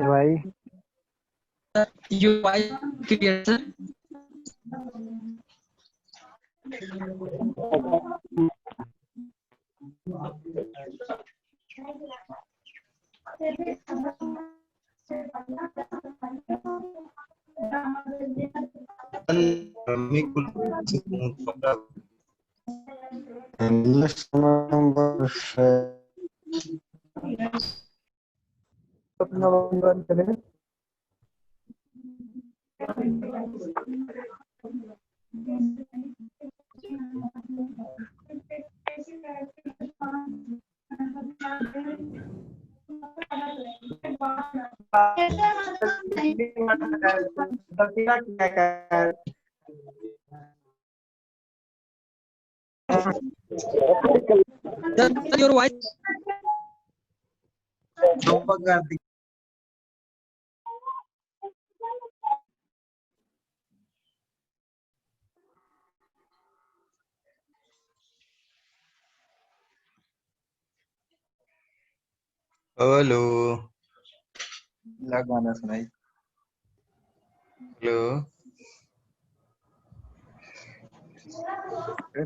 भाई your voice clear, sir. अपना बंद करें। Sir, your voice. हेलो गाना सुनाई। हेलो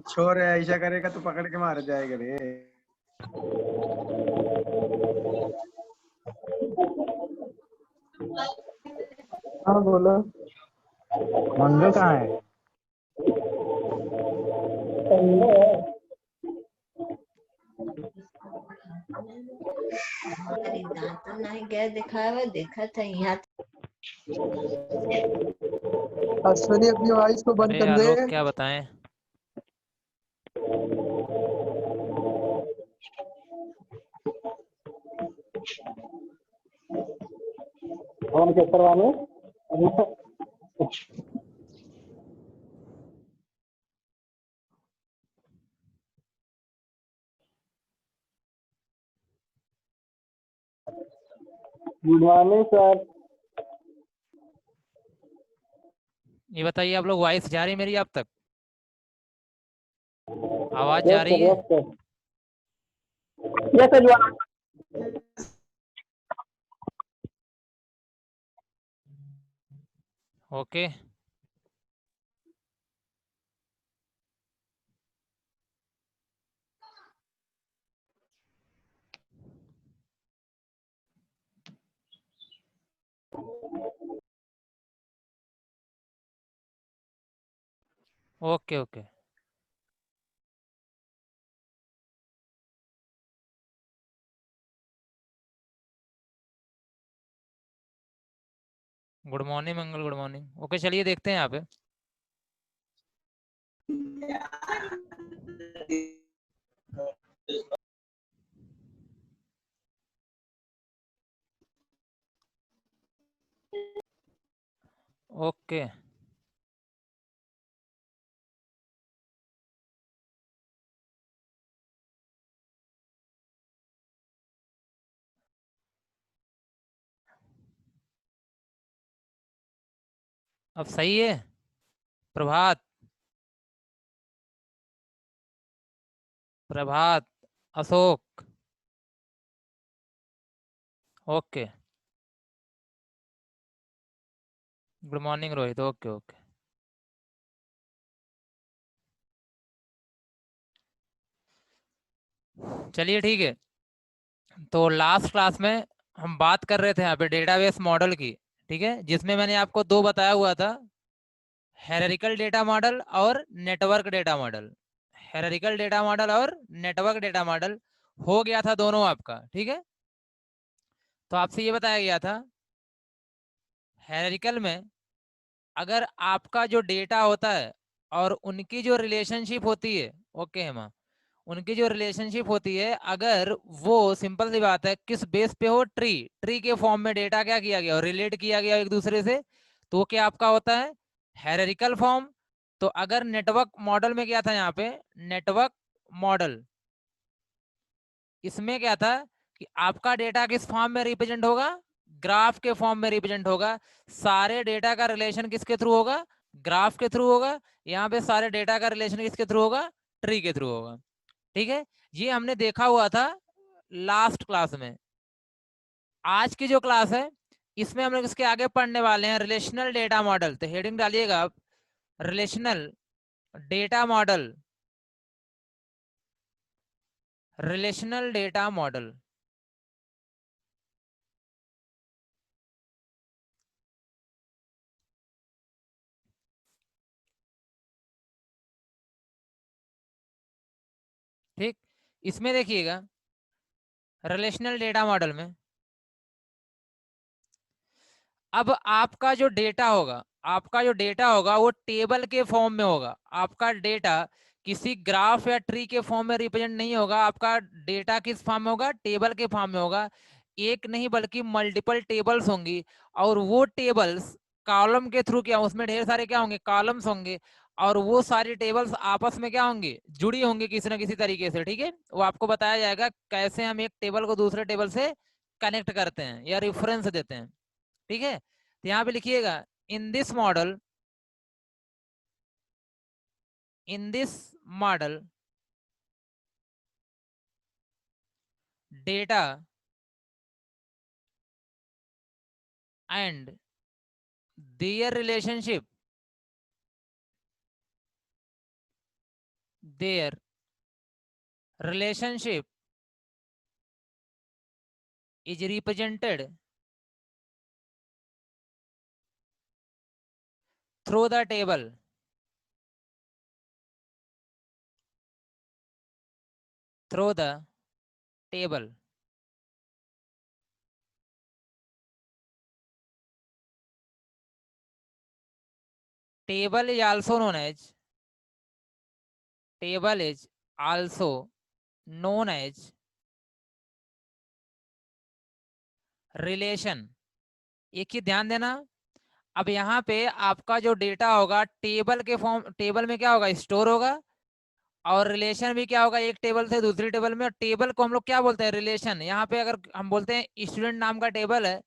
छोर है, ऐसा करेगा तो पकड़ के मार जाएगा रे। हाँ बोलो। मंगल कहाँ है? नहीं गया दिखावा देखा था यहाँ। अश्विनी अपनी आवाज को बंद अरे कर दे। आलोक क्या बताएं। कौन के करवाने? Good morning sir. ये बताइए आप लोग वॉइस जा रही है मेरी आप तक? आवाज जा रही है? Okay okay okay. Good morning Mangal, good morning. Okay चलिए देखते हैं यहाँ पे। ओके अब सही है। Prabhat, Prabhat, Ashok. Okay good morning Rohit. Okay okay चलिए ठीक है। तो लास्ट क्लास में हम बात कर रहे थे यहाँ पे डेटाबेस मॉडल की, ठीक है, जिसमें मैंने आपको दो बताया हुआ था, हायरार्किकल डेटा मॉडल और network data model. Hierarchical data model और नेटवर्क डेटा मॉडल हो गया था दोनों आपका, ठीक है। तो आपसे ये बताया गया था हायरार्किकल में अगर आपका जो डेटा होता है और उनकी जो रिलेशनशिप होती है, ओके हेमा, उनकी जो रिलेशनशिप होती है, अगर वो सिंपल सी बात है किस बेस पे हो, ट्री, ट्री के फॉर्म में डेटा क्या किया गया और रिलेट किया गया एक दूसरे से, तो वो क्या आपका होता है, हायरार्किकल फॉर्म। तो अगर नेटवर्क मॉडल में क्या था, यहाँ पे नेटवर्क मॉडल, इसमें क्या था कि आपका डेटा किस फॉर्म में रिप्रेजेंट होगा, ग्राफ के फॉर्म में रिप्रेजेंट होगा। सारे डेटा का रिलेशन किसके थ्रू होगा, ग्राफ के थ्रू होगा। यहाँ पे सारे डेटा का रिलेशन किसके थ्रू होगा, ट्री के थ्रू होगा। ठीक है, ये हमने देखा हुआ था लास्ट क्लास में। आज की जो क्लास है इसमें हम लोग इसके आगे पढ़ने वाले हैं रिलेशनल डेटा मॉडल। तो हेडिंग डालिएगा आप, relational data model, relational data model. ठीक, इसमें देखिएगा रिलेशनल डेटा मॉडल में अब आपका जो डेटा होगा, आपका जो डेटा होगा वो टेबल के फॉर्म में होगा। आपका डेटा किसी ग्राफ या ट्री के फॉर्म में रिप्रेजेंट नहीं होगा। आपका डेटा किस फॉर्म में होगा, टेबल के फॉर्म में होगा। एक नहीं बल्कि मल्टीपल टेबल्स होंगी, और वो टेबल्स कॉलम के थ्रू क्या, उसमें ढेर सारे क्या होंगे, कॉलम्स होंगे, और वो सारी टेबल्स आपस में क्या होंगे, जुड़ी होंगी किसी ना किसी तरीके से। ठीक है, वो आपको बताया जाएगा कैसे हम एक टेबल को दूसरे टेबल से कनेक्ट करते हैं या रिफरेंस देते हैं। ठीक है, तो यहाँ पे लिखिएगा in this model, in this model data and their relationship, their relationship is represented through the table, through the table. Table is also known as, table is also known as relation। एक ही ध्यान देना, अब यहाँ पे आपका जो data होगा table के फॉर्म, टेबल में क्या होगा, स्टोर होगा, और रिलेशन भी क्या होगा, एक टेबल से दूसरी टेबल में। और टेबल को हम लोग क्या बोलते हैं, रिलेशन। यहाँ पे अगर हम बोलते हैं स्टूडेंट नाम का टेबल है,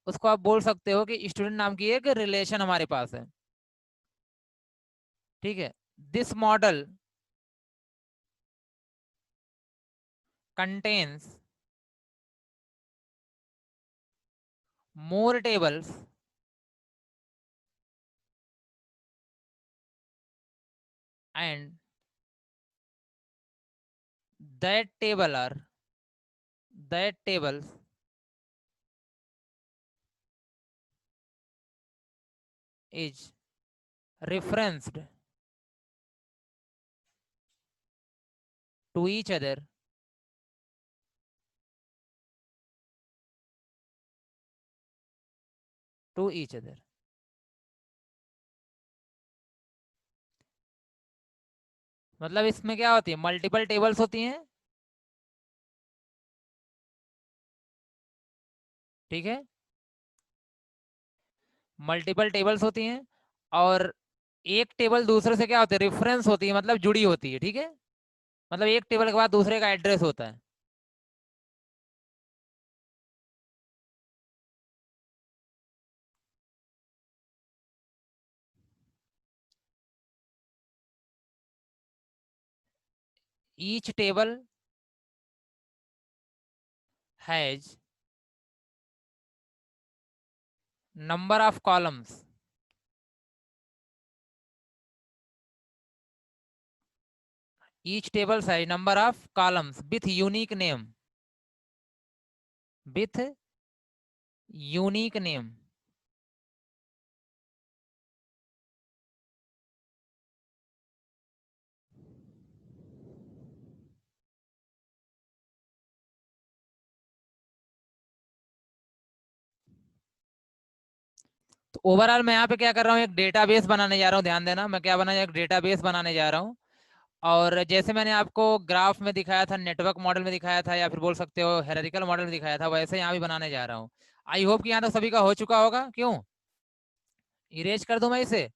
उसको आप बोल सकते हो कि स्टूडेंट नाम की एक रिलेशन हमारे पास है। ठीक है, this model contains more tables and that table are, that tables is referenced to each other to each other। मतलब इसमें क्या होती है, मल्टीपल टेबल्स होती हैं। ठीक है, मल्टीपल टेबल्स होती हैं, और एक टेबल दूसरे से क्या होती है, रेफरेंस होती है, मतलब जुड़ी होती है। ठीक है, मतलब एक टेबल के बाद दूसरे का एड्रेस होता है। Each table has number of columns, each table size number of columns with unique name, with unique name। तो ओवरऑल मैं यहाँ पे क्या कर रहा हूँ, एक डेटाबेस बनाने जा रहा हूँ। ध्यान देना, मैं क्या बना, एक डेटाबेस बनाने जा रहा हूँ। और जैसे मैंने आपको ग्राफ में दिखाया था, नेटवर्क मॉडल में दिखाया था, या फिर बोल सकते हो हेरारिकल मॉडल में दिखाया था, वैसे यहाँ भी बनाने जा रहा हूँ। आई होप कि यहाँ तो सभी का हो चुका होगा। क्यों इरेज कर दूं मैं इसे,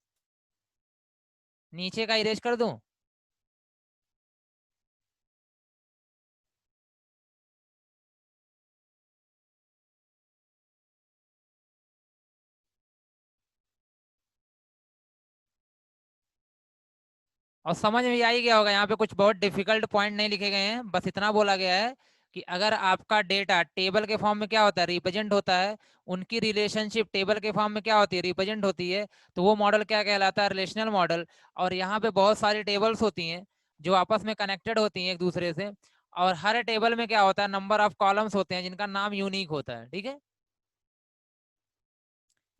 नीचे का इरेज कर दूं? और समझ में आ ही गया होगा, यहाँ पे कुछ बहुत डिफिकल्ट पॉइंट नहीं लिखे गए हैं, बस इतना बोला गया है कि अगर आपका डेटा टेबल के फॉर्म में क्या होता है, रिप्रेजेंट होता है, उनकी रिलेशनशिप टेबल के फॉर्म में क्या होती है, रिप्रेजेंट होती है, तो वो मॉडल क्या कहलाता है, रिलेशनल मॉडल। और यहाँ पे बहुत सारी टेबल्स होती हैं जो आपस में कनेक्टेड होती हैं एक दूसरे से, और हर टेबल में क्या होता है, नंबर ऑफ कॉलम्स होते हैं जिनका नाम यूनिक होता है। ठीक है,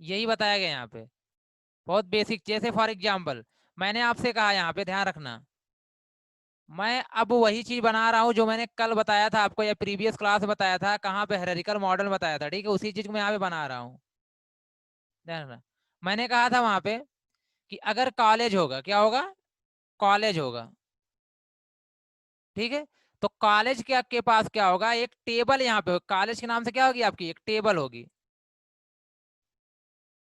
यही बताया गया यहाँ पे, बहुत बेसिक। जैसे फॉर एग्जाम्पल मैंने आपसे कहा, यहाँ पे ध्यान रखना, मैं अब वही चीज बना रहा हूँ जो मैंने कल बताया था आपको, या प्रीवियस क्लास में बताया था, कहाँ पे हेरारिकल मॉडल बताया था। ठीक है, उसी चीज को मैं यहाँ पे बना रहा हूँ, ध्यान रखना। मैंने कहा था वहां पे कि अगर कॉलेज होगा, क्या होगा, कॉलेज होगा। ठीक है, तो कॉलेज के पास क्या होगा, एक टेबल यहाँ पे कॉलेज के नाम से क्या होगी, आपकी एक टेबल होगी।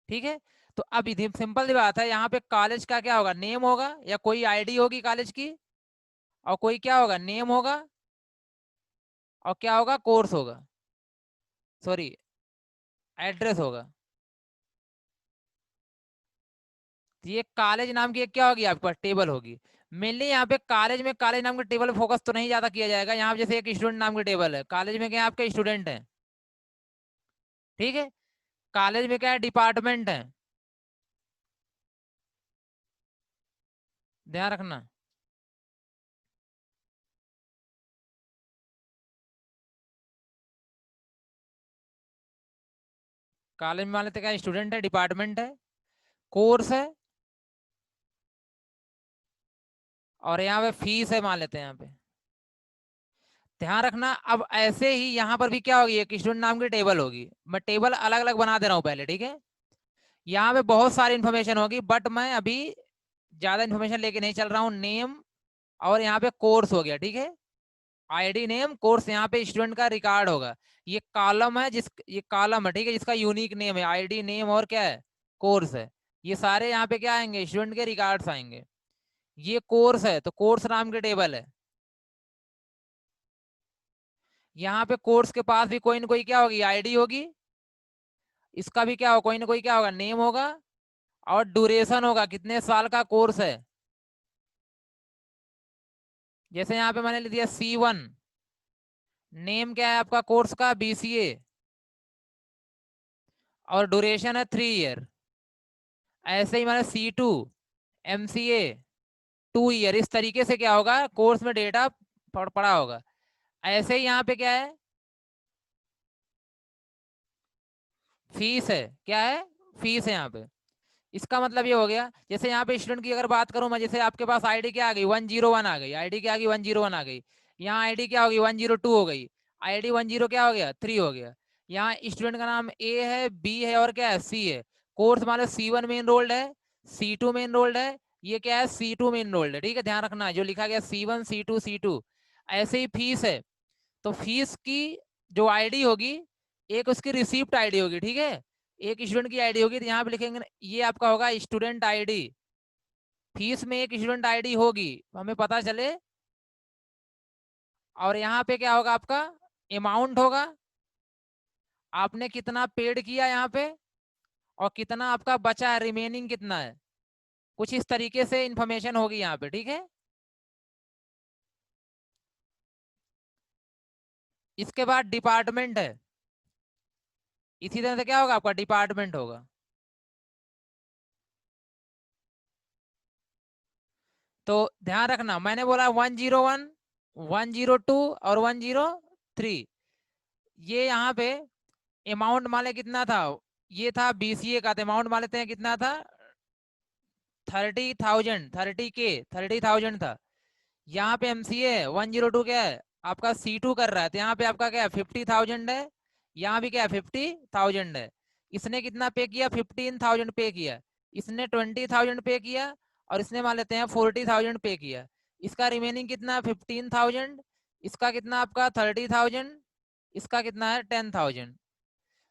ठीक है, तो अब सिंपल सी बात है, यहाँ पे कॉलेज का क्या होगा, नेम होगा, या कोई आईडी होगी कॉलेज की, और कोई क्या होगा, नेम होगा, और क्या होगा, कोर्स होगा, सॉरी एड्रेस होगा। तो ये कॉलेज नाम की एक क्या होगी, आपके पास टेबल होगी। मेनली यहाँ पे कॉलेज में, कॉलेज नाम के टेबल फोकस तो नहीं ज्यादा किया जाएगा। यहाँ पे जैसे एक स्टूडेंट नाम की टेबल है, कॉलेज में क्या है, आपके स्टूडेंट है। ठीक है, कॉलेज में क्या है, डिपार्टमेंट है, ध्यान रखना। कॉलेज में मान लेते क्या, स्टूडेंट है, डिपार्टमेंट है, कोर्स है, और यहाँ पे फीस है मान लेते हैं यहाँ पे। ध्यान रखना, अब ऐसे ही यहाँ पर भी क्या होगी, एक स्टूडेंट नाम की टेबल होगी। मैं टेबल अलग अलग बना दे रहा हूँ पहले। ठीक है, यहाँ पे बहुत सारी इन्फॉर्मेशन होगी, बट मैं अभी ज्यादा इन्फॉर्मेशन लेके नहीं चल रहा हूँ। नेम, और यहाँ पे कोर्स हो गया। ठीक है, आईडी, नेम, कोर्स, यहाँ पे स्टूडेंट का रिकॉर्ड होगा। ये कॉलम है, ये कॉलम है, ठीक है, जिसका यूनिक नेम है, आईडी, नेम, और क्या है, कोर्स है। ये सारे यहाँ पे क्या आएंगे, स्टूडेंट के रिकॉर्ड्स आएंगे। ये कोर्स है, तो कोर्स नाम की टेबल है। यहाँ पे कोर्स के पास भी कोई ना कोई क्या होगी, आईडी होगी, इसका भी क्या होगा, कोई ना कोई क्या होगा, नेम होगा, और ड्यूरेशन होगा, कितने साल का कोर्स है। जैसे यहाँ पे मैंने लिख दिया C1, नेम क्या है आपका कोर्स का, BCA, और ड्यूरेशन है 3 ईयर। ऐसे ही मैंने C2, MCA 2 ईयर। इस तरीके से क्या होगा, कोर्स में डेटा पड़ा होगा। ऐसे ही यहाँ पे क्या है, फीस है, क्या है, फीस है यहाँ पे। इसका मतलब ये हो गया, जैसे यहाँ पे स्टूडेंट की अगर बात करूं मैं, जैसे आपके पास आईडी क्या आ गई, 101 आ गई, आईडी क्या आ गई, 101 आ गई। यहाँ आईडी क्या होगी, 102 हो गई, आईडी 10 क्या हो गया, 3 हो गया। यहाँ स्टूडेंट का नाम A है, B है, और क्या है, C है। कोर्स मान लो C1 में इनरोल्ड है, C2 में इनरोल्ड है, ये क्या है, C2 में इनरोल्ड है। ठीक है, ध्यान रखना, जो लिखा गया C1, C2, C2। ऐसे ही फीस है, तो फीस की जो आईडी होगी, एक उसकी रिसिप्ट आईडी होगी। ठीक है, एक स्टूडेंट की आईडी होगी, तो यहाँ पे लिखेंगे ये आपका होगा स्टूडेंट आईडी। फीस में एक स्टूडेंट आईडी होगी, हमें पता चले। और यहाँ पे क्या होगा, आपका अमाउंट होगा, आपने कितना पेड किया यहाँ पे, और कितना आपका बचा है, रिमेनिंग कितना है। कुछ इस तरीके से इंफॉर्मेशन होगी यहाँ पे। ठीक है, इसके बाद डिपार्टमेंट है, इसी तरह से क्या होगा, आपका डिपार्टमेंट होगा। तो ध्यान रखना, मैंने बोला 101, 102 और 103। ये यहाँ पे अमाउंट मान ले कितना था, ये था BCA का, तो अमाउंट मान लेते हैं कितना था, 30,000, 30,000 था। यहाँ पे MCA है 102, क्या है आपका, C2 कर रहा है, तो यहाँ पे आपका क्या है, 50,000 है। यहाँ भी क्या है, 50,000 है। इसने कितना पे किया, 15,000 पे किया, इसने 20,000 पे किया, और इसने मान लेते हैं 40,000 पे किया। इसका रिमेनिंग कितना 15,000, इसका कितना आपका 30,000, इसका कितना है 10,000।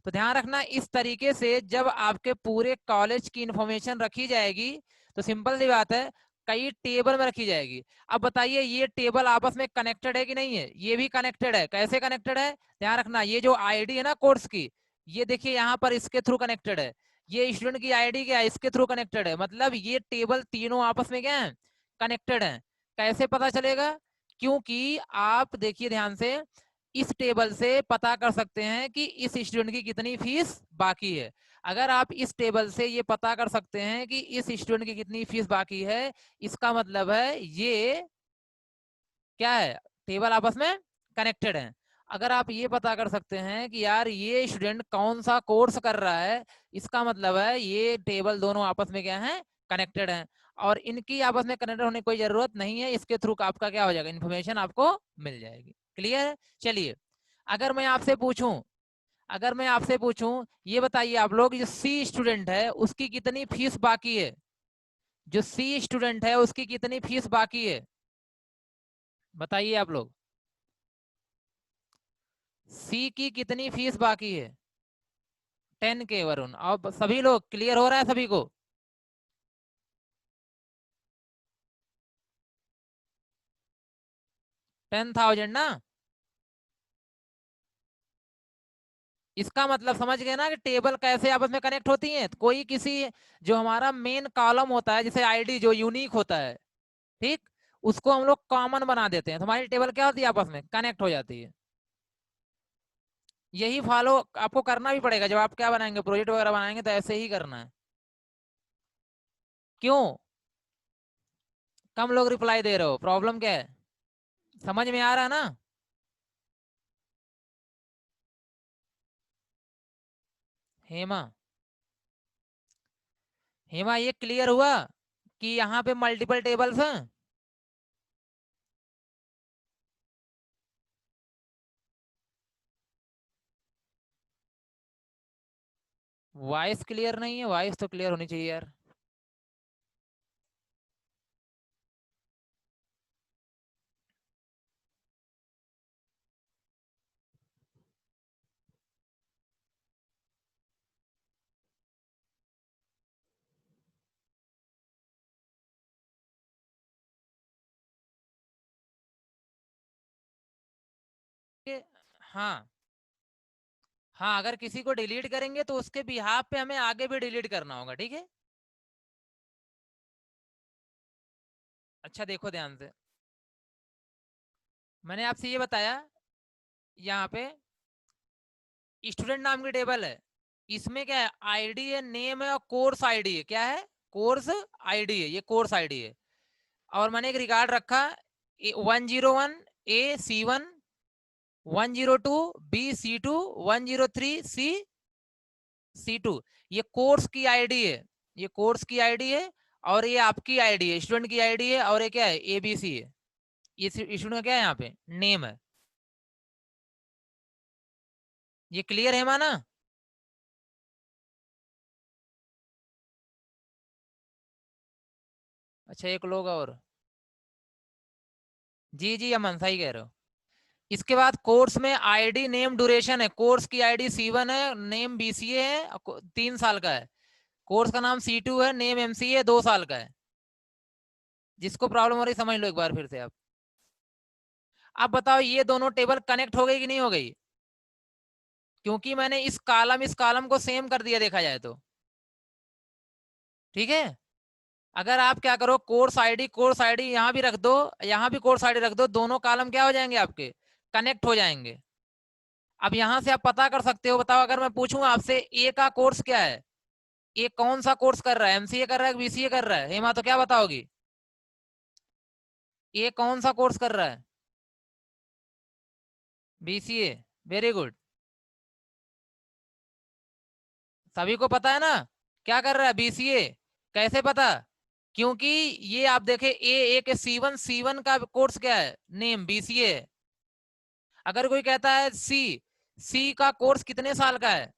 तो ध्यान रखना इस तरीके से जब आपके पूरे कॉलेज की इंफॉर्मेशन रखी जाएगी तो सिंपल सी बात है कई टेबल में रखी जाएगी। अब बताइए ये टेबल आपस में कनेक्टेड है कि नहीं है? ये भी कनेक्टेड है। कैसे कनेक्टेड है? ध्यान रखना ये जो आईडी है ना कोर्स की, ये देखिए यहाँ पर इसके थ्रू कनेक्टेड है। ये स्टूडेंट की आईडी क्या है? इसके थ्रू कनेक्टेड है। मतलब ये टेबल तीनों आपस में क्या है? कनेक्टेड है। कैसे पता चलेगा? क्योंकि आप देखिए ध्यान से इस टेबल से पता कर सकते हैं कि इस स्टूडेंट की कितनी फीस बाकी है। अगर आप इस टेबल से ये पता कर सकते हैं कि इस स्टूडेंट की कितनी फीस बाकी है, इसका मतलब है ये क्या है? टेबल आपस में कनेक्टेड है। अगर आप ये पता कर सकते हैं कि यार ये स्टूडेंट कौन सा कोर्स कर रहा है, इसका मतलब है ये टेबल दोनों आपस में क्या है? कनेक्टेड है। और इनकी आपस में कनेक्टेड होने की कोई जरूरत नहीं है, इसके थ्रू आपका क्या हो जाएगा? इन्फॉर्मेशन आपको मिल जाएगी। क्लियर है? चलिए अगर मैं आपसे पूछूं ये बताइए आप लोग जो सी स्टूडेंट है उसकी कितनी फीस बाकी है? जो सी स्टूडेंट है उसकी कितनी फीस बाकी है? बताइए आप लोग सी की कितनी फीस बाकी है? 10K वरुण। अब सभी लोग क्लियर हो रहा है सभी को? $10,000 ना? इसका मतलब समझ गए ना कि टेबल कैसे आपस में कनेक्ट होती हैं। कोई किसी जो हमारा मेन कॉलम होता है जैसे आईडी जो यूनिक होता है, ठीक, उसको हम लोग कॉमन बना देते हैं तो हमारी टेबल क्या होती है? आपस में कनेक्ट हो जाती है। यही फॉलो आपको करना भी पड़ेगा जब आप क्या बनाएंगे, प्रोजेक्ट वगैरह बनाएंगे तो ऐसे ही करना है। क्यों कम लोग रिप्लाई दे रहे हो? प्रॉब्लम क्या है? समझ में आ रहा है ना? हेमा, हेमा ये क्लियर हुआ कि यहाँ पे मल्टीपल टेबल्स हैं? वॉइस क्लियर नहीं है? वॉइस तो क्लियर होनी चाहिए यार। हाँ हाँ, अगर किसी को डिलीट करेंगे तो उसके बिहाफ पे हमें आगे भी डिलीट करना होगा, ठीक है? अच्छा देखो ध्यान से, मैंने आपसे ये बताया यहाँ पे स्टूडेंट नाम की टेबल है, इसमें क्या है? आईडी है, नेम है और कोर्स आईडी है। क्या है? कोर्स आईडी है, ये कोर्स आईडी है। और मैंने एक रिकॉर्ड रखा 101 A C1, 102 B C2, 103 C2। ये कोर्स की आईडी है, ये कोर्स की आईडी है और ये आपकी आईडी है, स्टूडेंट की आईडी है। और ये क्या है? ABC है। ये स्टूडेंट का क्या है? यहाँ पे नेम है। ये क्लियर है माना? अच्छा एक लोग और, जी जी अमन सही कह रहे हो। इसके बाद कोर्स में आईडी नेम ड्यूरेशन है। कोर्स की आईडी C1 है, नेम BCA है, 3 साल का है। कोर्स का नाम C2 है, नेम MCA 2 साल का है। जिसको प्रॉब्लम हो रही समझ लो एक बार फिर से आप। अब बताओ ये दोनों टेबल कनेक्ट हो गई कि नहीं हो गई? क्योंकि मैंने इस कॉलम को सेम कर दिया देखा जाए तो, ठीक है? अगर आप क्या करो, कोर्स आईडी यहाँ भी रख दो, यहाँ भी कोर्स आईडी रख दो, दोनों कॉलम क्या हो जाएंगे? आपके कनेक्ट हो जाएंगे। अब यहां से आप पता कर सकते हो। बताओ अगर मैं पूछूं आपसे ए का कोर्स क्या है, ए कौन सा कोर्स कर रहा है? MCA कर रहा है, BCA कर रहा है? हेमा तो क्या बताओगी? ए कौन सा कोर्स कर रहा है? BCA। वेरी गुड, सभी को पता है ना क्या कर रहा है? BCA। कैसे पता? क्योंकि ये आप देखे एक C1 का कोर्स क्या है? नेम BCA है। अगर कोई कहता है सी का कोर्स कितने साल का है?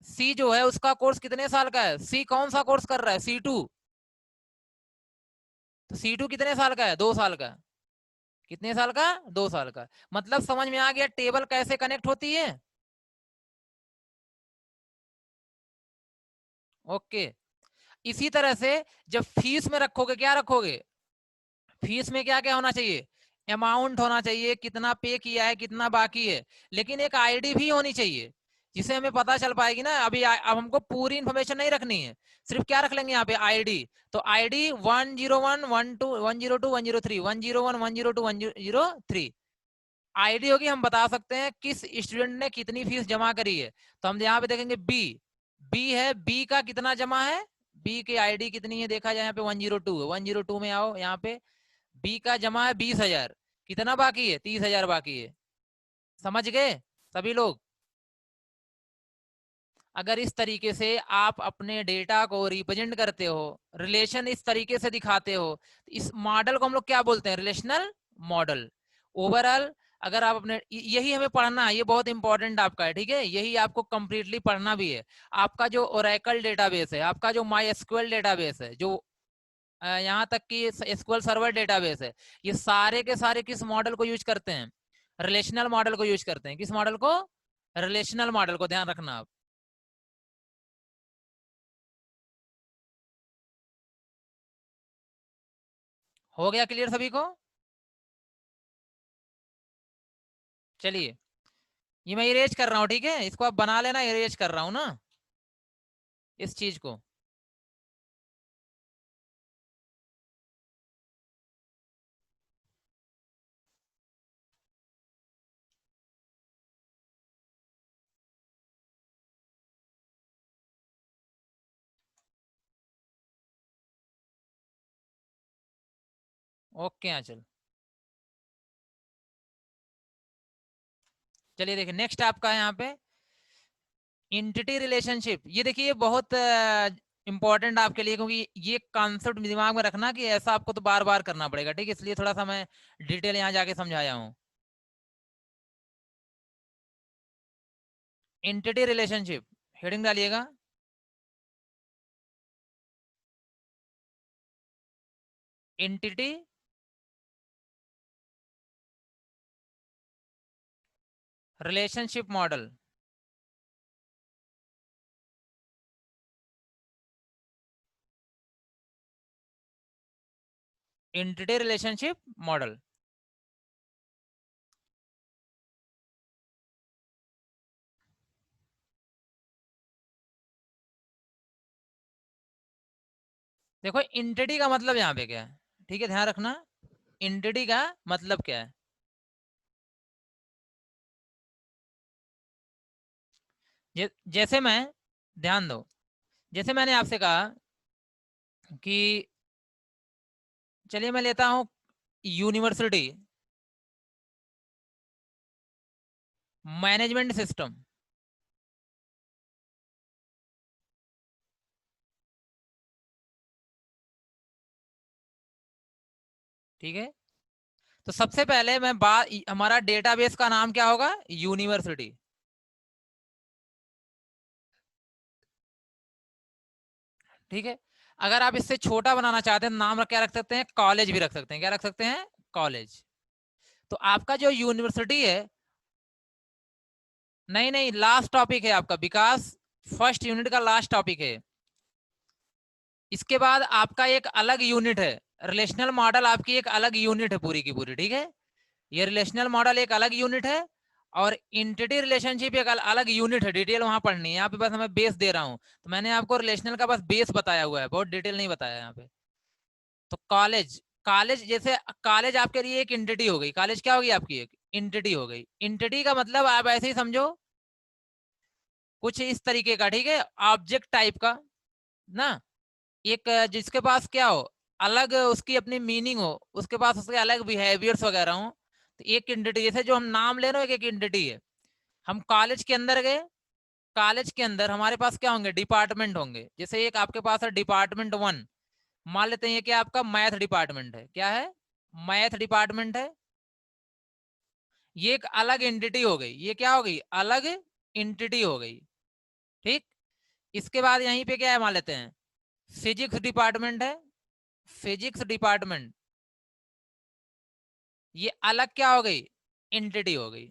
सी जो है उसका कोर्स कितने साल का है? सी कौन सा कोर्स कर रहा है? C2। तो C2 कितने साल का है? 2 साल का। कितने साल का? 2 साल का। मतलब समझ में आ गया टेबल कैसे कनेक्ट होती है। ओके। इसी तरह से जब फीस में रखोगे, क्या रखोगे? फीस में क्या क्या होना चाहिए? अमाउंट होना चाहिए, कितना पे किया है, कितना बाकी है, लेकिन एक आईडी भी होनी चाहिए जिसे हमें पता चल पाएगी ना। अब हमको पूरी इंफॉर्मेशन नहीं रखनी है, सिर्फ क्या रख लेंगे यहाँ पे? आईडी। तो आईडी 101 12 102 103 101 102 103 आईडी होगी। हम बता सकते हैं किस स्टूडेंट ने कितनी फीस जमा करी है। तो हम यहाँ पे देखेंगे बी। बी है, बी का कितना जमा है, बी की आईडी कितनी है देखा जाए। यहाँ पे 102 है, 102 में आओ, यहाँ पे बी का जमा है 20,000। कितना बाकी है? 30,000 बाकी है। समझ गए सभी लोग? अगर इस तरीके से आप अपने डेटा को रिप्रेजेंट करते हो, रिलेशन इस तरीके से दिखाते हो, तो इस मॉडल को हम लोग क्या बोलते हैं? Relational model. ओवरऑल अगर आप अपने, यही हमें पढ़ना है, ये बहुत इंपॉर्टेंट आपका है, ठीक है? यही आपको कंप्लीटली पढ़ना भी है। आपका जो ओरेकल डेटाबेस है, आपका जो माई एसक्यूएल डेटाबेस है, जो यहाँ तक कि एसक्यूएल सर्वर डेटाबेस है, ये सारे के सारे किस मॉडल को यूज करते हैं? रिलेशनल मॉडल को यूज करते हैं। किस मॉडल को? रिलेशनल मॉडल को। ध्यान रखना आप। हो गया क्लियर सभी को? चलिए, ये मैं इरेज कर रहा हूँ, ठीक है? इसको आप बना लेना, इरेज कर रहा हूँ ना इस चीज को। ओके चल, चलिए देखिए नेक्स्ट आपका है यहाँ पे इंटिटी रिलेशनशिप। ये देखिए बहुत इंपॉर्टेंट आपके लिए, क्योंकि ये कॉन्सेप्ट दिमाग में रखना कि ऐसा आपको तो बार बार करना पड़ेगा, ठीक है? इसलिए थोड़ा सा मैं डिटेल यहाँ जाके समझाया हूँ। एंटिटी रिलेशनशिप हेडिंग डालिएगा। Entity relationship model. Entity relationship model. देखो एंटिटी का मतलब यहाँ पे क्या है, ठीक है? ध्यान रखना एंटिटी का मतलब क्या है। जैसे मैं, ध्यान दो, जैसे मैंने आपसे कहा कि चलिए मैं लेता हूं यूनिवर्सिटी मैनेजमेंट सिस्टम, ठीक है? तो सबसे पहले मैं बात, हमारा डेटाबेस का नाम क्या होगा? यूनिवर्सिटी, ठीक है? अगर आप इससे छोटा बनाना चाहते हैं, नाम क्या रख सकते हैं? कॉलेज भी रख सकते हैं। क्या रख सकते हैं? कॉलेज। तो आपका जो यूनिवर्सिटी है, नहीं नहीं, लास्ट टॉपिक है आपका विकास, फर्स्ट यूनिट का लास्ट टॉपिक है। इसके बाद आपका एक अलग यूनिट है रिलेशनल मॉडल, आपकी एक अलग यूनिट है पूरी की पूरी, ठीक है? ये रिलेशनल मॉडल एक अलग यूनिट है, और इंटिटी रिलेशनशिप एक अलग यूनिट है। डिटेल वहां पढ़नी है, यहाँ पे बस मैं बेस दे रहा हूँ। तो मैंने आपको रिलेशनल का बस बेस बताया हुआ है, बहुत डिटेल नहीं बताया यहाँ पे। तो कॉलेज, कॉलेज जैसे कॉलेज आपके लिए एक इंटिटी हो गई। कॉलेज क्या होगी? आपकी एक इंटिटी हो गई। इंटिटी का मतलब आप ऐसे ही समझो कुछ इस तरीके का, ठीक है? ऑब्जेक्ट टाइप का ना, एक जिसके पास क्या हो, अलग उसकी अपनी मीनिंग हो, उसके पास उसके अलग बिहेवियर्स वगैरह हो। तो एक इंटिटी, जैसे जो हम नाम ले रहे हो, एक इंटिटी है। हम कॉलेज के अंदर गए, कॉलेज के अंदर हमारे पास क्या होंगे? डिपार्टमेंट होंगे। जैसे एक आपके पास है डिपार्टमेंट 1, मान लेते हैं कि आपका मैथ डिपार्टमेंट है। क्या है? मैथ डिपार्टमेंट है। ये एक अलग एंटिटी हो गई। ये क्या हो गई? अलग एंटिटी हो गई, ठीक? इसके बाद यहीं पे क्या है मान लेते हैं फिजिक्स डिपार्टमेंट है, फिजिक्स डिपार्टमेंट, ये अलग क्या हो गई, एंटिटी हो गई।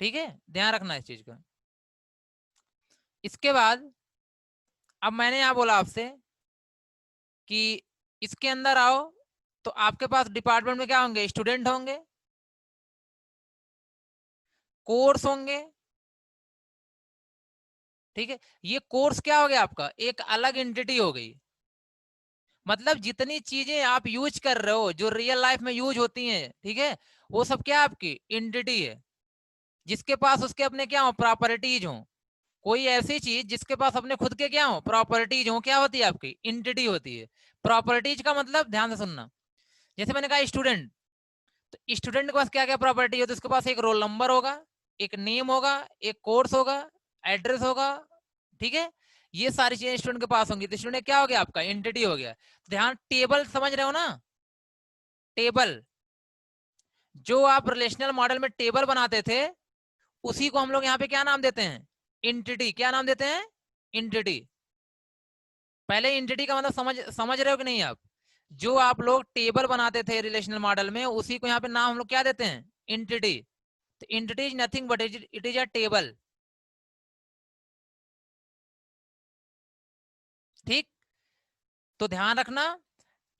ठीक है, ध्यान रखना इस चीज का। इसके बाद अब मैंने यहां बोला आपसे कि इसके अंदर आओ तो आपके पास डिपार्टमेंट में क्या होंगे, स्टूडेंट होंगे, कोर्स होंगे। ठीक है, ये कोर्स क्या हो गया आपका, एक अलग एंटिटी हो गई। मतलब जितनी चीजें आप यूज कर रहे हो जो रियल लाइफ में यूज होती हैं, ठीक है, वो सब क्या आपकी एंटिटी है, जिसके पास उसके अपने क्या हो, प्रॉपर्टीज हो। कोई ऐसी चीज जिसके पास अपने खुद के क्या हो, प्रॉपर्टीज हो, क्या होती है आपकी एंटिटी होती है। प्रॉपर्टीज का मतलब ध्यान से सुनना, जैसे मैंने कहा स्टूडेंट, तो स्टूडेंट के पास क्या क्या प्रॉपर्टी होती है, उसके पास एक रोल नंबर होगा, एक नेम होगा, एक कोर्स होगा, एड्रेस होगा। ठीक है, ये सारी चीजें स्टूडेंट के पास होंगी, तो स्टूडेंट क्या हो गया आपका, एंटिटी हो गया। ध्यान, टेबल समझ रहे हो ना, टेबल, जो आप रिलेशनल मॉडल में टेबल बनाते थे, उसी को हम लोग यहाँ पे क्या नाम देते हैं, एंटिटी। क्या नाम देते हैं, एंटिटी। पहले एंटिटी का मतलब समझ रहे हो कि नहीं आप, जो आप लोग टेबल बनाते थे रिलेशनल मॉडल में, उसी को यहाँ पे नाम हम लोग क्या देते हैं, एंटिटी। तो entity is nothing but it is a table. ठीक, तो ध्यान रखना,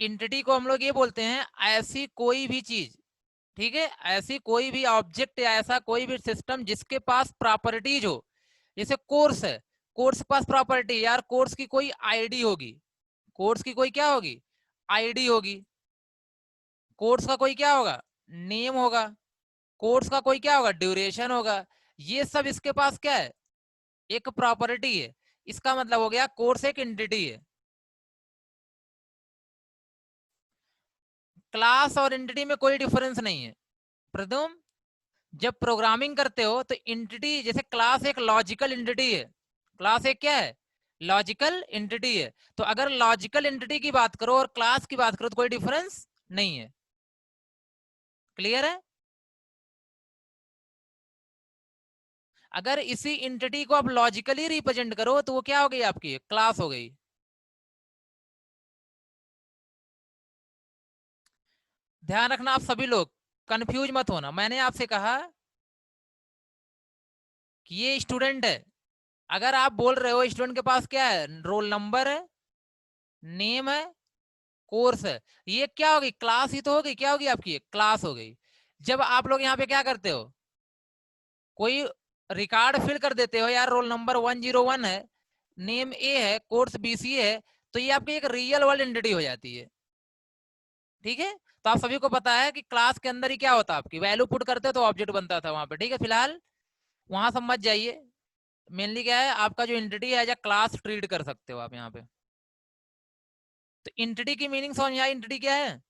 एंटिटी को हम लोग ये बोलते हैं ऐसी कोई भी चीज, ठीक है, ऐसी कोई भी ऑब्जेक्ट या ऐसा कोई भी सिस्टम जिसके पास प्रॉपर्टीज हो। जैसे कोर्स है, कोर्स के पास प्रॉपर्टी, यार कोर्स की कोई आईडी होगी, कोर्स की कोई क्या होगी, आईडी होगी। कोर्स का कोई क्या होगा, नेम होगा। कोर्स का कोई क्या होगा, ड्यूरेशन होगा। ये सब इसके पास क्या है, एक प्रॉपर्टी है। इसका मतलब हो गया कोर्स एक एंटिटी है। क्लास और एंटिटी में कोई डिफरेंस नहीं है। प्रथम, जब प्रोग्रामिंग करते हो तो एंटिटी, जैसे क्लास एक लॉजिकल एंटिटी है, क्लास एक क्या है, लॉजिकल एंटिटी है। तो अगर लॉजिकल एंटिटी की बात करो और क्लास की बात करो तो कोई डिफरेंस नहीं है। क्लियर है। अगर इसी एंटिटी को आप लॉजिकली रिप्रेजेंट करो तो वो क्या हो गई, आपकी क्लास हो गई। ध्यान रखना आप सभी लोग, कंफ्यूज मत होना। मैंने आपसे कहा कि ये स्टूडेंट है, अगर आप बोल रहे हो स्टूडेंट के पास क्या है, रोल नंबर है, नेम है, कोर्स है, ये क्या होगी, क्लास ही तो होगी। क्या होगी आपकी, क्लास हो गई। जब आप लोग यहाँ पे क्या करते हो, कोई रिकॉर्ड फिल कर देते हो, यार रोल नंबर 101 है, नेम ए है, कोर्स बीसी है, तो ये आपकी एक रियल वर्ल्ड एंटिटी हो जाती है। ठीक है, तो आप सभी को पता है कि क्लास के अंदर ही क्या होता है, आपकी वैल्यू पुट करते हो तो ऑब्जेक्ट बनता था वहां पे। ठीक है, फिलहाल वहां सब मत जाइए। मेनली क्या है, आपका जो एंटिटी है एज अ क्लास ट्रीट कर सकते हो आप यहाँ पे। तो एंटिटी की मीनिंग समझ में आई, एंटिटी क्या है।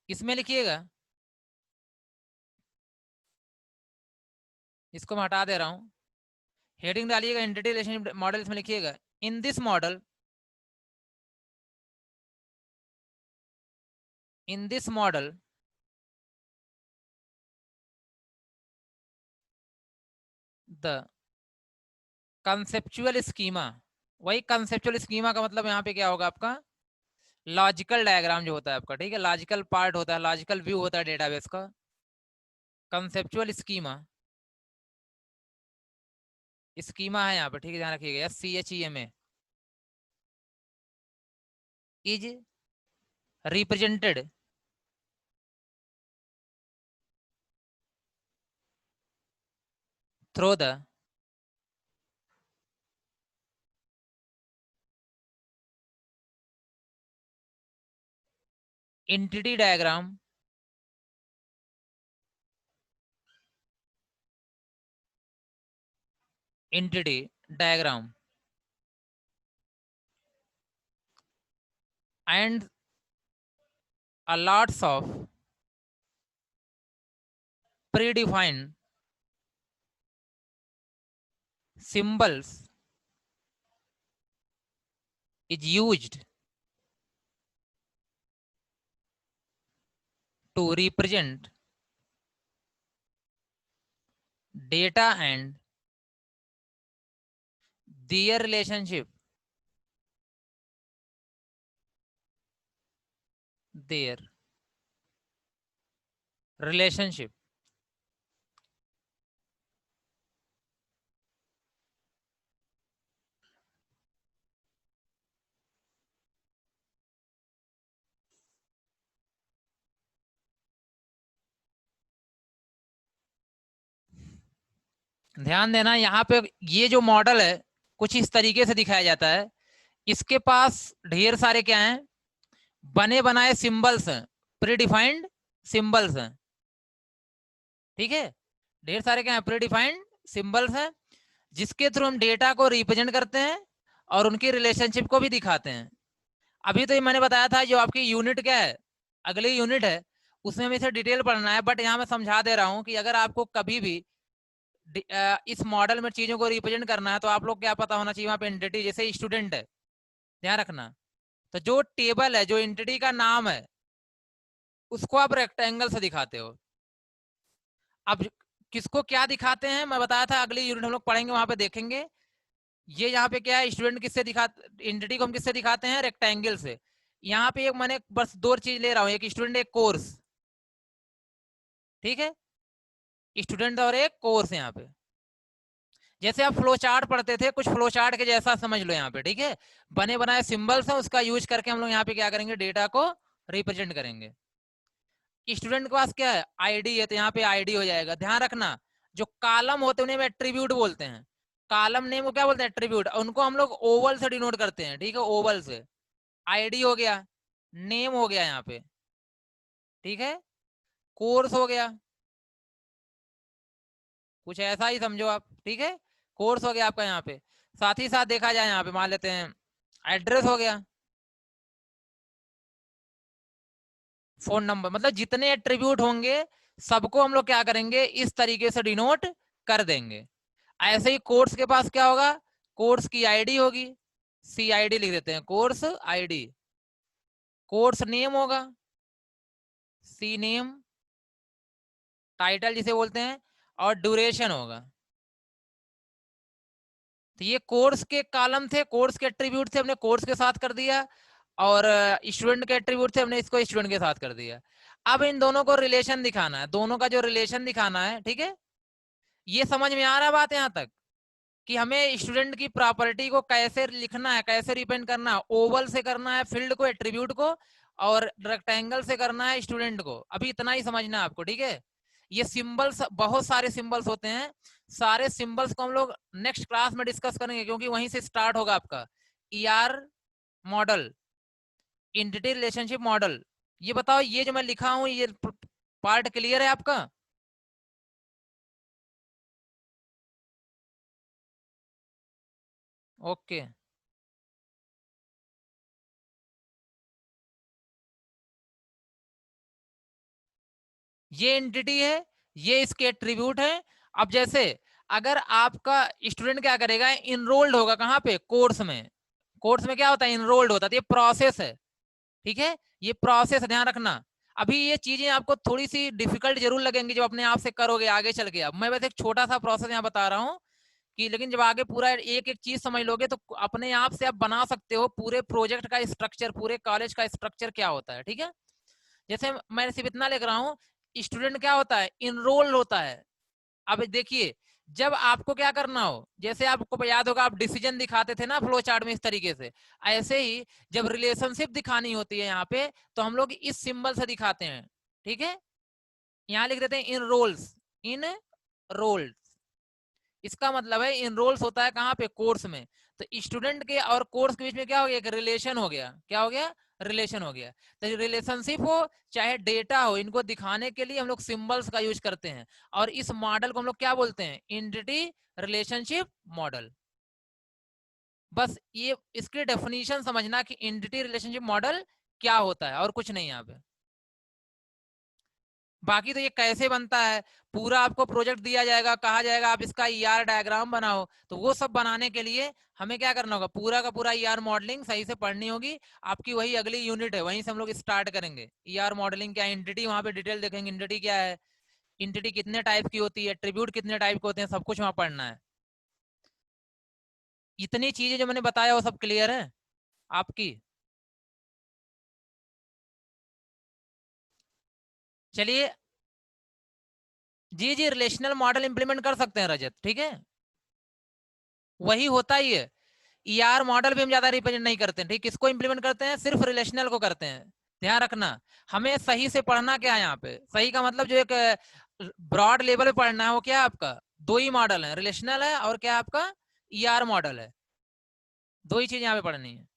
इसमें लिखिएगा, इसको मैं हटा दे रहा हूँ, हेडिंग डालिएगा एंटिटी रिलेशनशिप मॉडल, इसमें लिखिएगा in this model, in this model the conceptual schema. वही कंसेप्चुअल स्कीमा का मतलब यहाँ पे क्या होगा आपका, लॉजिकल डायग्राम जो होता है आपका। ठीक है, लॉजिकल पार्ट होता है, लॉजिकल व्यू होता है डेटाबेस का। कंसेप्चुअल स्कीमा, स्कीमा है यहाँ पे, ठीक है, ध्यान रखिएगा, SCHEMA is represented through the entity diagram entity diagram and a lots of predefined symbols is used to represent data and their relationship, their relationship ध्यान देना यहाँ पे ये जो मॉडल है कुछ इस तरीके से दिखाया जाता है। इसके पास ढेर सारे क्या हैं, बने बनाए सिंबल्स हैं, प्रीडिफाइंड सिंबल्स हैं, ठीक है। ढेर सारे क्या हैं, प्रीडिफाइंड सिंबल्स हैं, जिसके थ्रू हम डेटा को रिप्रेजेंट करते हैं और उनकी रिलेशनशिप को भी दिखाते हैं। अभी तो ये मैंने बताया था जो आपकी यूनिट क्या है, अगली यूनिट है, उसमें हमें इसे डिटेल पढ़ना है, बट यहाँ मैं समझा दे रहा हूँ कि अगर आपको कभी भी इस मॉडल में चीजों को रिप्रेजेंट करना है तो आप लोग क्या पता होना चाहिए, वहां पे एंटिटी जैसे स्टूडेंट है, ध्यान रखना। तो जो टेबल है, जो एंटिटी का नाम है, उसको आप रेक्टेंगल से दिखाते हो। अब किसको क्या दिखाते हैं मैं बताया था, अगली यूनिट हम लोग पढ़ेंगे, वहां पे देखेंगे। ये यहाँ पे क्या है, स्टूडेंट किससे दिखाते, एंटिटी को हम किससे दिखाते हैं, रेक्टेंगल से। यहाँ पे एक मैंने बस दो चीज ले रहा हूँ, एक स्टूडेंट एक कोर्स, ठीक है, स्टूडेंट और एक कोर्स। यहाँ पे जैसे आप फ्लो चार्ट पढ़ते थे, कुछ फ्लो चार्ट के जैसा समझ लो यहाँ पे, ठीक है। बने बनाए सिंबल्स हैं, उसका यूज करके हम लोग यहाँ पे क्या करेंगे, डेटा को रिप्रेजेंट करेंगे। स्टूडेंट के पास क्या है, आईडी है, तो यहाँ पे आईडी हो जाएगा। ध्यान रखना, जो कॉलम होते हैं उन्हें एट्रीब्यूट बोलते हैं, कॉलम नेम को क्या बोलते हैं, एट्रीब्यूट। उनको हम लोग ओवल से डिनोट करते हैं, ठीक है, ओवल से। आईडी हो गया, नेम हो गया यहाँ पे, ठीक है, कोर्स हो गया, कुछ ऐसा ही समझो आप, ठीक है, कोर्स हो गया आपका यहाँ पे। साथ ही साथ देखा जाए यहाँ पे मान लेते हैं एड्रेस हो गया, फोन नंबर, मतलब जितने एट्रीब्यूट होंगे सबको हम लोग क्या करेंगे, इस तरीके से डिनोट कर देंगे। ऐसे ही कोर्स के पास क्या होगा, कोर्स की आईडी होगी, सी आईडी लिख देते हैं, कोर्स आईडी। कोर्स नेम होगा, सी नेम, टाइटल जिसे बोलते हैं, और ड्यूरेशन होगा। तो ये कोर्स के कॉलम थे, कोर्स के एट्रीब्यूट थे, हमने कोर्स के साथ कर दिया, और स्टूडेंट के एट्रीब्यूट थे, हमने इसको स्टूडेंट के साथ कर दिया। अब इन दोनों को रिलेशन दिखाना है, दोनों का जो रिलेशन दिखाना है, ठीक है। ये समझ में आ रहा है बात यहाँ तक, कि हमें स्टूडेंट की प्रॉपर्टी को कैसे लिखना है, कैसे रिप्रेजेंट करना है। ओवल से करना है फील्ड को, एट्रीब्यूट को, और रेक्टेंगल से करना है स्टूडेंट को। अभी इतना ही समझना है आपको, ठीक है। ये सिंबल्स, बहुत सारे सिंबल्स होते हैं, सारे सिंबल्स को हम लोग नेक्स्ट क्लास में डिस्कस करेंगे, क्योंकि वहीं से स्टार्ट होगा आपका ER model, entity relationship model. ये बताओ, ये जो मैं लिखा हूं, ये पार्ट क्लियर है आपका? ओके, ये एंटिटी है, ये इसके एट्रीब्यूट है। अब जैसे अगर आपका स्टूडेंट क्या करेगा, इनरोल्ड होगा कहाँ पे, कोर्स में। कोर्स में क्या होता है, इनरोल्ड होता है, तो ये प्रोसेस है, ठीक है, ये प्रोसेस, ध्यान रखना। अभी ये चीजें आपको थोड़ी सी डिफिकल्ट जरूर लगेंगी जब अपने आप से करोगे आगे चल के। अब मैं वैसे एक छोटा सा प्रोसेस यहाँ बता रहा हूँ कि, लेकिन जब आगे पूरा एक एक चीज समझ लोगे तो अपने आप से आप बना सकते हो पूरे प्रोजेक्ट का स्ट्रक्चर, पूरे कॉलेज का स्ट्रक्चर क्या होता है, ठीक है। जैसे मैं सिर्फ इतना लिख रहा हूँ, स्टूडेंट क्या होता है, इनरोल होता है। अब देखिए, जब आपको क्या करना हो, जैसे आपको याद होगा आप डिसीजन दिखाते थे ना फ्लो चार्ट में इस तरीके से, ऐसे ही जब रिलेशनशिप दिखानी होती है यहाँ पे, तो हम लोग इस सिंबल से दिखाते हैं, ठीक है। यहाँ लिख देते हैं इन रोल्स, इन रोल्स, इसका मतलब है इन रोल्स होता है कहाँ पे, कोर्स में। तो स्टूडेंट के और कोर्स के बीच में क्या हो गया, एक रिलेशन हो गया, क्या हो गया, रिलेशन हो गया। तो रिलेशनशिप हो चाहे डेटा हो, इनको दिखाने के लिए हम लोग सिंबल्स का यूज करते हैं, और इस मॉडल को हम लोग क्या बोलते हैं, एंटिटी रिलेशनशिप मॉडल। बस ये इसकी डेफिनेशन समझना कि एंटिटी रिलेशनशिप मॉडल क्या होता है, और कुछ नहीं यहाँ पे। बाकी तो ये कैसे बनता है, पूरा आपको प्रोजेक्ट दिया जाएगा, कहा जाएगा आप इसका ईआर डायग्राम बनाओ, तो वो सब बनाने के लिए हमें क्या करना होगा, पूरा का पूरा ईआर मॉडलिंग सही से पढ़नी होगी। आपकी वही अगली यूनिट है, वहीं से हम लोग स्टार्ट करेंगे। ईआर मॉडलिंग क्या है, एंटिटी वहां पे डिटेल देखेंगे, एंटिटी क्या है, एंटिटी कितने टाइप की होती है, ट्रिब्यूट कितने टाइप के होते हैं, सब कुछ वहां पढ़ना है। इतनी चीजें जो मैंने बताया वो सब क्लियर है आपकी? चलिए, जी जी, रिलेशनल मॉडल इंप्लीमेंट कर सकते हैं रजत, ठीक है, वही होता ही है। ईआर मॉडल भी हम ज्यादा रिप्रेजेंट नहीं करते हैं, ठीक, किसको इंप्लीमेंट करते हैं, सिर्फ रिलेशनल को करते हैं। ध्यान रखना, हमें सही से पढ़ना क्या है यहाँ पे, सही का मतलब जो एक ब्रॉड लेवल पे पढ़ना है वो क्या है आपका, दो ही मॉडल है, रिलेशनल है और क्या है आपका ईआर मॉडल है, दो ही चीज यहाँ पे पढ़नी है।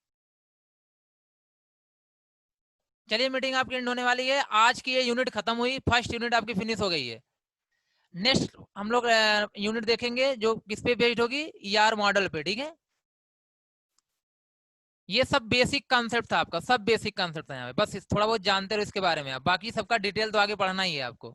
चलिए, मीटिंग आपकी एंड होने वाली है, आज की ये यूनिट खत्म हुई, फर्स्ट यूनिट आपकी फिनिश हो गई है। नेक्स्ट हम लोग यूनिट देखेंगे जो किस पे बेस्ड होगी, ईआर मॉडल पे, ठीक है। ये सब बेसिक कॉन्सेप्ट था आपका, सब बेसिक कॉन्सेप्ट था यहाँ पे, बस थोड़ा बहुत जानते रहो इसके बारे में आप, बाकी सबका डिटेल तो आगे पढ़ना ही है आपको।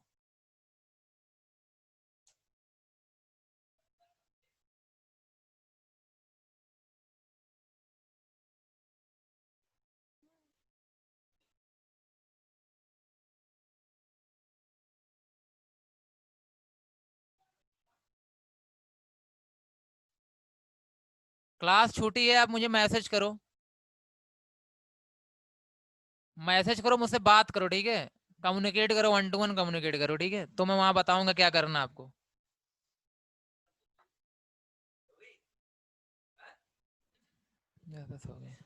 क्लास छूटी है, आप मुझे मैसेज करो, मैसेज करो, मुझसे बात करो, ठीक है, कम्युनिकेट करो, 1 to 1 कम्युनिकेट करो, ठीक है, तो मैं वहां बताऊंगा क्या करना आपको। बस हो गया।